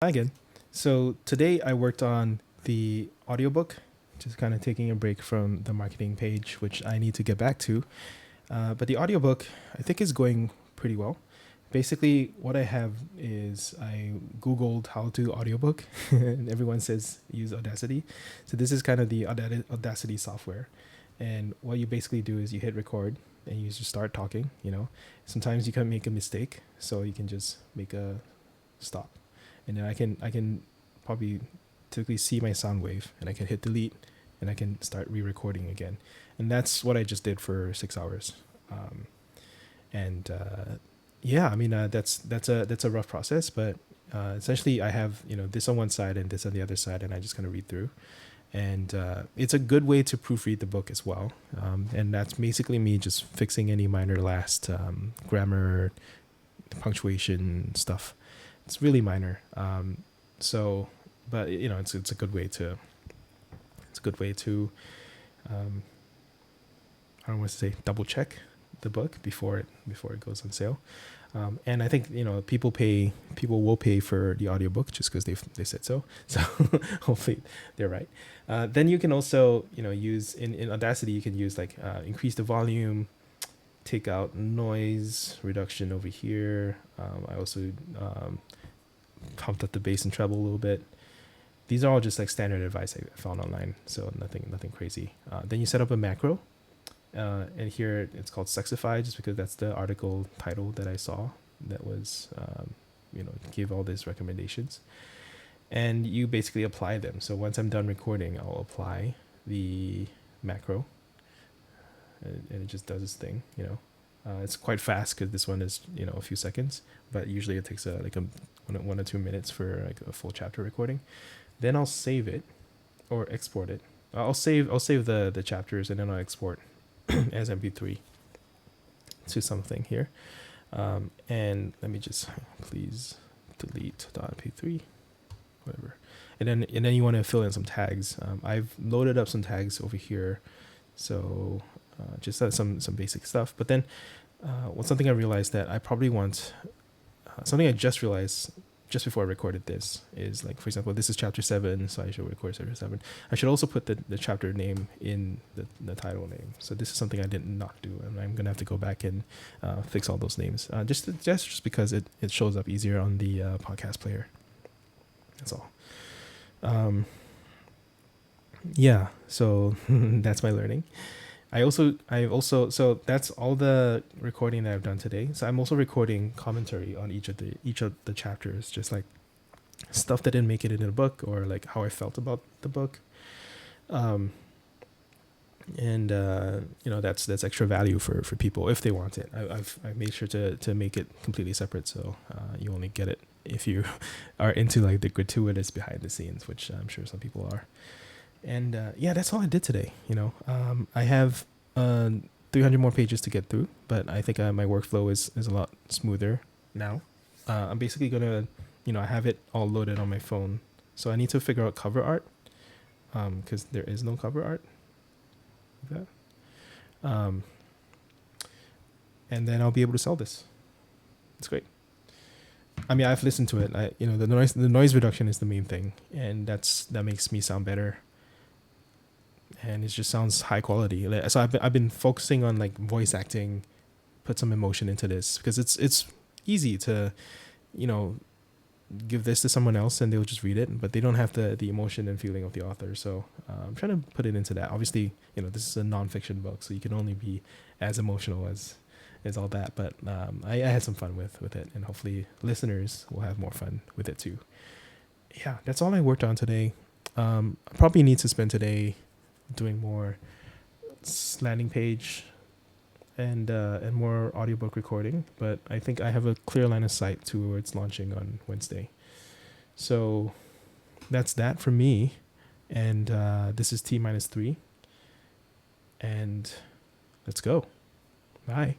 Hi again. So today I worked on the audiobook, just kind of taking a break from the marketing page, which I need to get back to. But the audiobook, I think, is going pretty well. Basically, what I have is I Googled how to do audiobook, and everyone says use Audacity. So this is kind of the Audacity software. And what you basically do is you hit record and you just start talking. Sometimes you can make a mistake, so you can just make a stop, and then I can probably typically see my sound wave, and I can hit delete, and I can start re-recording again, and that's what I just did for 6 hours. And Yeah, I mean, that's a rough process, but essentially I have this on one side and this on the other side, and I just kind of read through, and it's a good way to proofread the book as well. And that's basically me just fixing any minor last grammar, punctuation stuff. It's really minor. But it's a good way to um, I don't want to say double check the book before it goes on sale. And I think people will pay for the audiobook just because they said so. So hopefully they're right. Then you can also use in Audacity, you can use like increase the volume, take out noise reduction over here. I also pumped up the bass and treble a little bit. These are all just like standard advice I found online, so nothing crazy. Then you set up a macro, and here it's called Sexify, just because that's the article title that I saw that was gave all these recommendations, and you basically apply them. So once I'm done recording, I'll apply the macro, and it just does its thing. It's quite fast because this one is a few seconds, but usually it takes like a 1 or 2 minutes for like a full chapter recording. Then I'll save it or export it. I'll save the chapters, and then I'll export as MP3 to something here. And let me just please delete the MP3, whatever. And then you want to fill in some tags. I've loaded up some tags over here, so just some basic stuff. But then something I realized that I probably want something I just realized just before I recorded this is, like, for example, this is chapter 7, so I should record chapter 7. I should also put the chapter name in the title name. So this is something I did not do, and I'm gonna have to go back and fix all those names, just because it shows up easier on the podcast player. That's all. Yeah, so that's my learning. I've also so that's all the recording that I've done today. So I'm also recording commentary on each of the chapters, just like stuff that didn't make it into the book, or like how I felt about the book. And that's extra value for people if they want it. I've made sure to make it completely separate, so you only get it if you are into like the gratuitous behind the scenes, which I'm sure some people are. And yeah, that's all I did today. I have 300 more pages to get through, but I think my workflow is a lot smoother now. I'm basically gonna, I have it all loaded on my phone, so I need to figure out cover art, because there is no cover art. Like that. And then I'll be able to sell this. It's great. I mean, I've listened to it. The noise reduction is the main thing, and that makes me sound better. And it just sounds high quality. So I've been focusing on like voice acting, put some emotion into this, because it's easy to, give this to someone else and they'll just read it, but they don't have the emotion and feeling of the author. So I'm trying to put it into that. Obviously, this is a nonfiction book, so you can only be as emotional as all that. But I had some fun with it, and hopefully listeners will have more fun with it too. Yeah, that's all I worked on today. I probably need to spend today doing more landing page and more audiobook recording, but I think I have a clear line of sight towards launching on Wednesday. So that's that for me, and this is T-3, and let's go. Bye.